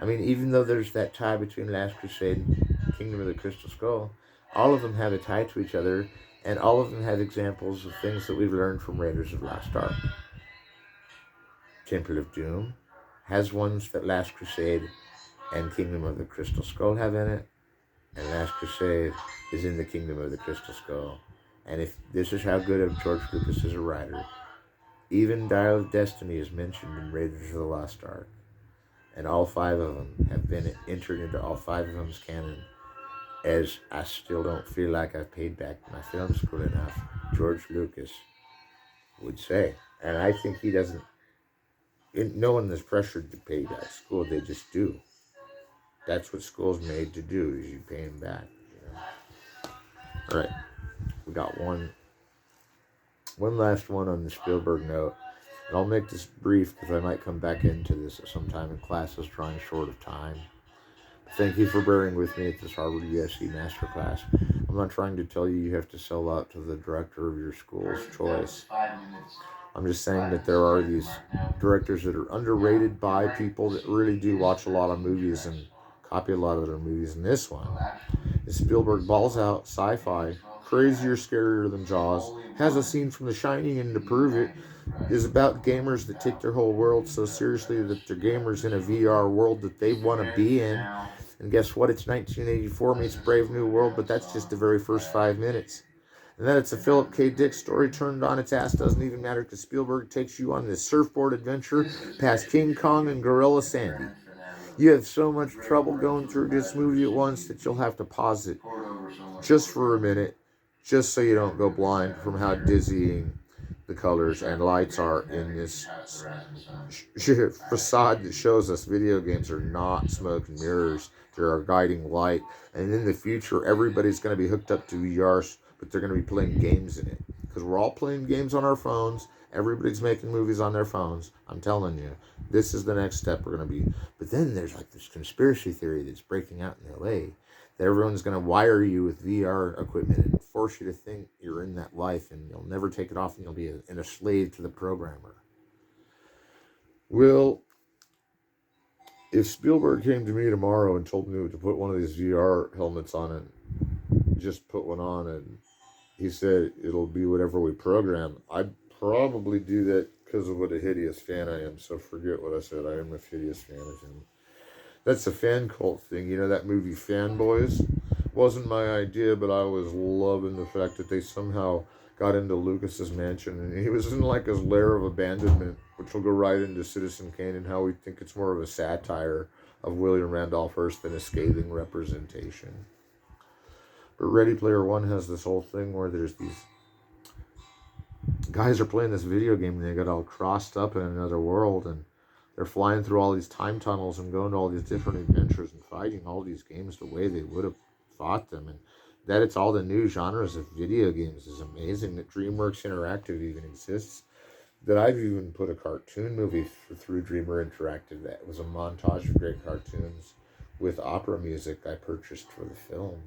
I mean, even though there's that tie between Last Crusade and Kingdom of the Crystal Skull, all of them have a tie to each other, and all of them have examples of things that we've learned from Raiders of the Lost Ark. Temple of Doom has ones that Last Crusade and Kingdom of the Crystal Skull have in it, and Last Crusade is in the Kingdom of the Crystal Skull. And if this is how good of George Lucas is a writer, even Dial of Destiny is mentioned in Raiders of the Lost Ark, and all five of them have been entered into all five of them's canon, as I still don't feel like I've paid back my film school enough, George Lucas would say. And I think he doesn't, no one is pressured to pay back school, they just do. That's what school's made to do, is you pay them back. You know? All right, we got one last one on the Spielberg note. And I'll make this brief because I might come back into this at some time in classes drawing short of time. Thank you for bearing with me at this Harvard USC Masterclass. I'm not trying to tell you you have to sell out to the director of your school's choice. I'm just saying that there are these directors that are underrated by people that really do watch a lot of movies and copy a lot of their movies. And this one is Spielberg balls out sci-fi, crazier, scarier than Jaws, has a scene from The Shining, and to prove it, is about gamers that take their whole world so seriously that they're gamers in a VR world that they want to be in. And guess what? It's 1984 meets Brave New World, but that's just the very first 5 minutes. And then it's a Philip K. Dick story turned on its ass. Doesn't even matter because Spielberg takes you on this surfboard adventure past King Kong and Gorilla Sandy. You have so much trouble going through this movie at once that you'll have to pause it just for a minute, just so you don't go blind from how dizzying the colors and lights are in this facade that shows us video games are not smoke and mirrors. They're a guiding light. And in the future, everybody's going to be hooked up to VRs, but they're going to be playing games in it. Because we're all playing games on our phones. Everybody's making movies on their phones. I'm telling you, this is the next step we're going to be. But then there's like this conspiracy theory that's breaking out in LA that everyone's going to wire you with VR equipment and force you to think you're in that life and you'll never take it off and you'll be a slave to the programmer. Well, if Spielberg came to me tomorrow and told me to put one of these VR helmets on and just put one on and he said it'll be whatever we program, I'd probably do that because of what a hideous fan I am. So forget what I said. I am a hideous fan of him. That's a fan cult thing. You know that movie Fanboys? Wasn't my idea, but I was loving the fact that they somehow got into Lucas's mansion and he was in like his lair of abandonment, which will go right into Citizen Kane and how we think it's more of a satire of William Randolph Hearst than a scathing representation. But Ready Player One has this whole thing where there's these guys are playing this video game and they got all crossed up in another world and they're flying through all these time tunnels and going to all these different adventures and fighting all these games the way they would have fought them. And that it's all the new genres of video games is amazing. That DreamWorks Interactive even exists. That I've even put a cartoon movie through Dreamer Interactive that was a montage of great cartoons with opera music I purchased for the film.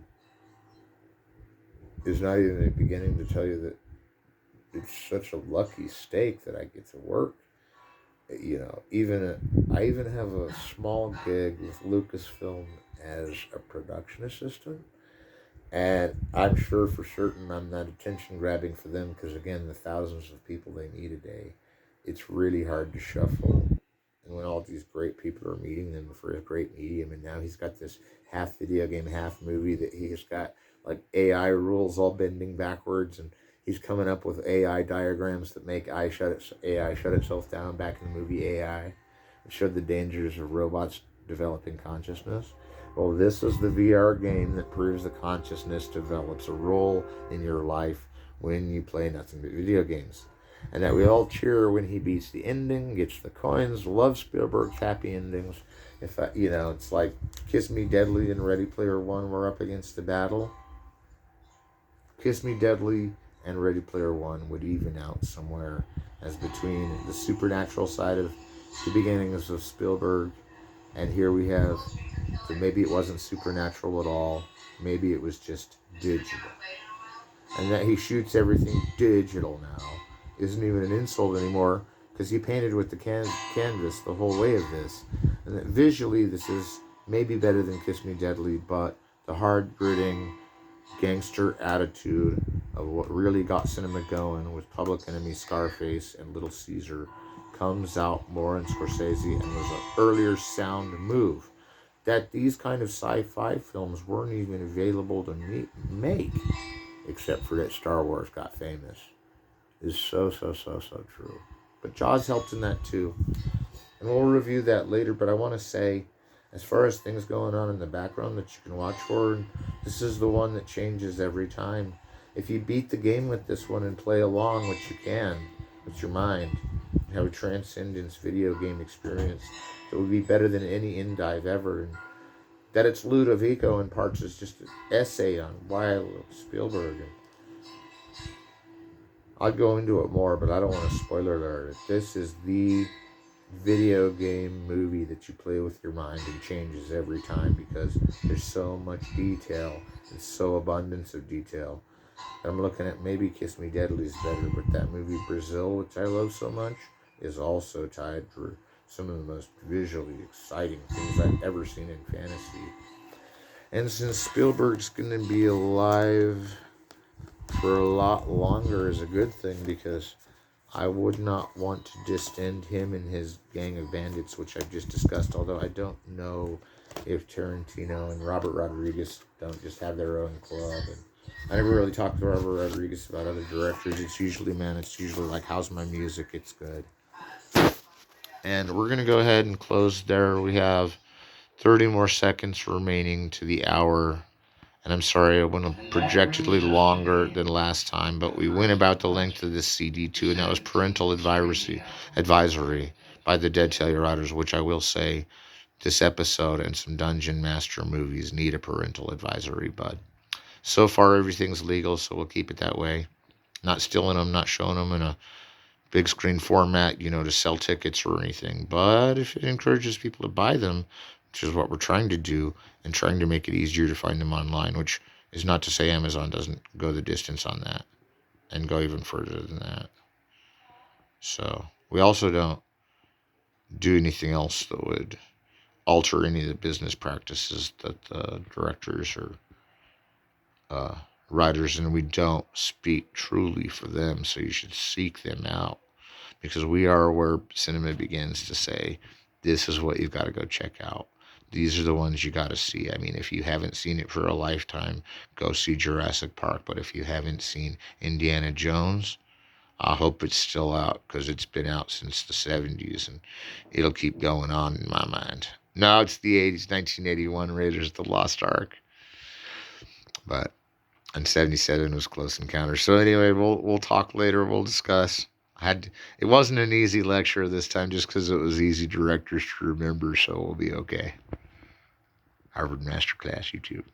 Is not even beginning to tell you that it's such a lucky stake that I get to work. You know, I even have a small gig with Lucasfilm as a production assistant, and I'm sure for certain I'm not attention grabbing for them because again, the thousands of people they need a day, it's really hard to shuffle. And when all these great people are meeting them for a great medium, and now he's got this half video game, half movie that he's got like AI rules all bending backwards and he's coming up with AI diagrams that make AI shut itself down back in the movie AI. It showed the dangers of robots developing consciousness. Well, this is the VR game that proves the consciousness develops a role in your life when you play nothing but video games. And that we all cheer when he beats the ending, gets the coins, love Spielberg's happy endings. It's like Kiss Me Deadly and Ready Player One were up against the battle. Kiss Me Deadly and Ready Player One would even out somewhere as between the supernatural side of the beginnings of Spielberg, and here we have that maybe it wasn't supernatural at all, maybe it was just digital. And that he shoots everything digital now isn't even an insult anymore because he painted with the canvas the whole way of this. And that visually this is maybe better than Kiss Me Deadly, but the hard gritting gangster attitude of what really got cinema going with Public Enemy, Scarface, and Little Caesar comes out more in Scorsese and was an earlier sound move that these kind of sci-fi films weren't even available to make except for that Star Wars got famous. Is so true. But Jaws helped in that too. And we'll review that later, but I want to say, as far as things going on in the background that you can watch for, this is the one that changes every time. If you beat the game with this one and play along, which you can, with your mind, have a transcendence video game experience that would be better than any in-dive ever. And that it's Ludovico in parts is just an essay on why I love Spielberg. And I'll go into it more, but I don't want to spoiler alert. This is the video game movie that you play with your mind and changes every time because there's so much detail and so abundance of detail. I'm looking at maybe Kiss Me Deadly is better, but that movie Brazil, which I love so much, is also tied for some of the most visually exciting things I've ever seen in fantasy. And since Spielberg's going to be alive for a lot longer is a good thing because I would not want to distend him and his gang of bandits, which I've just discussed, although I don't know if Tarantino and Robert Rodriguez don't just have their own club. And I never really talked to Robert Rodriguez about other directors. It's usually like, how's my music? It's good. And we're going to go ahead and close there. We have 30 more seconds remaining to the hour. And I'm sorry, I went projectedly longer than last time, but we went about the length of this CD too, and that was parental advisory by the Dead Tell Your Riders, which I will say this episode and some Dungeon Master movies need a parental advisory, but so far everything's legal, so we'll keep it that way. Not stealing them, not showing them in a big screen format, to sell tickets or anything. But if it encourages people to buy them, which is what we're trying to do, and trying to make it easier to find them online, which is not to say Amazon doesn't go the distance on that and go even further than that. So we also don't do anything else that would alter any of the business practices that the directors or writers, and we don't speak truly for them, so you should seek them out, because we are where cinema begins to say, this is what you've got to go check out. These are the ones you got to see. I mean, if you haven't seen it for a lifetime, go see Jurassic Park. But if you haven't seen Indiana Jones, I hope it's still out, because it's been out since the 70s, and it'll keep going on in my mind. No, it's the 80s, 1981 Raiders of the Lost Ark. But and 77 was Close Encounters. So anyway, we'll talk later. We'll discuss. It wasn't an easy lecture this time, just because it was easy directors to remember. So we'll be okay. Harvard Masterclass YouTube.